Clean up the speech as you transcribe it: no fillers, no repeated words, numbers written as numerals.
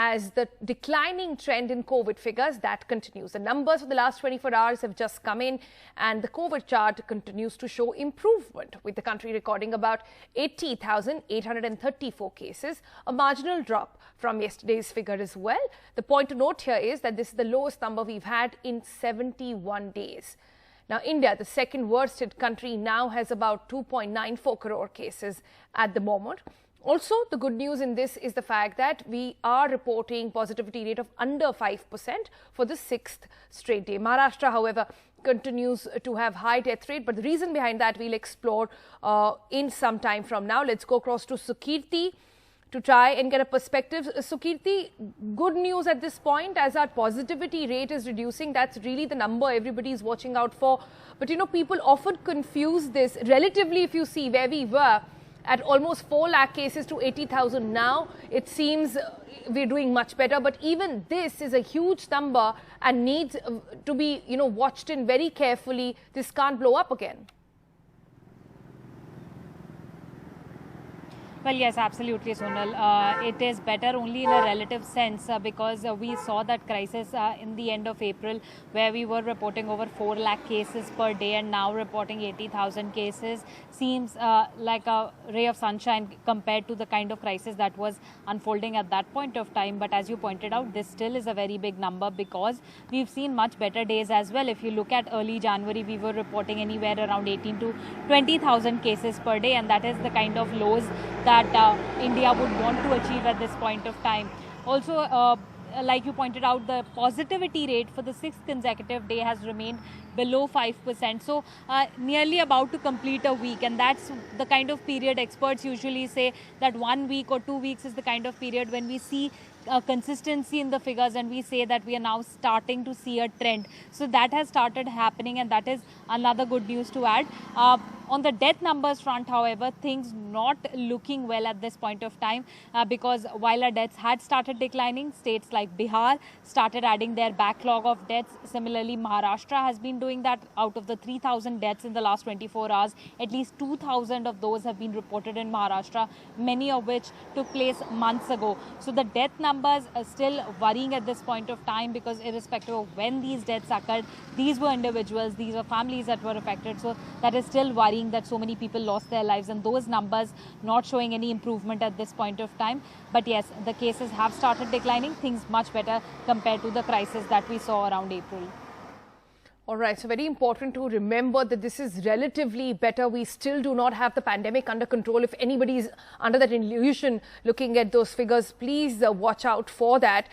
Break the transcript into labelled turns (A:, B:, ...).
A: as the declining trend in COVID figures that continues. The numbers for the last 24 hours have just come in and the COVID chart continues to show improvement, with the country recording about 80,834 cases, a marginal drop from yesterday's figure as well. The point to note here is that this is the lowest number we've had in 71 days. Now, India, the second worst hit country, now has about 2.94 crore cases at the moment. Also, the good news in this is the fact that we are reporting positivity rate of under 5% for the 6th straight day. Maharashtra, however, continues to have high death rate, but the reason behind that we'll explore in some time from now. Let's go across to Sukirti to try and get a perspective. Sukirti, good news at this point as our positivity rate is reducing. That's really the number everybody is watching out for. But, you know, people often confuse this. Relatively, if you see where we were at almost 4 lakh cases to 80,000 now, it seems we're doing much better. But even this is a huge number and needs to be, watched in very carefully. This can't blow up again.
B: Well, yes, absolutely, Sonal. It is better only in a relative sense because we saw that crisis in the end of April, where we were reporting over 4 lakh cases per day, and now reporting 80,000 cases seems like a ray of sunshine compared to the kind of crisis that was unfolding at that point of time. But as you pointed out, this still is a very big number because we've seen much better days as well. If you look at early January, we were reporting anywhere around 18 to 20,000 cases per day, and that is the kind of lows that India would want to achieve at this point of time. Also, like you pointed out, the positivity rate for the 6th consecutive day has remained below 5%. So nearly about to complete a week, and that's the kind of period experts usually say that 1 week or 2 weeks is the kind of period when we see consistency in the figures and we say that we are now starting to see a trend. So that has started happening, and that is another good news to add. On the death numbers front, however, things not looking well at this point of time because while our deaths had started declining, states like Bihar started adding their backlog of deaths. Similarly, Maharashtra has been doing that. Out of the 3,000 deaths in the last 24 hours, at least 2,000 of those have been reported in Maharashtra, many of which took place months ago. So the death numbers are still worrying at this point of time because irrespective of when these deaths occurred, these were individuals, these were families that were affected. So that is still worrying that so many people lost their lives, and those numbers not showing any improvement at this point of time. But yes, the cases have started declining, things much better compared to the crisis that we saw around April.
A: All right, so very important to remember that this is relatively better. We still do not have the pandemic under control. If anybody is under that illusion looking at those figures, please watch out for that.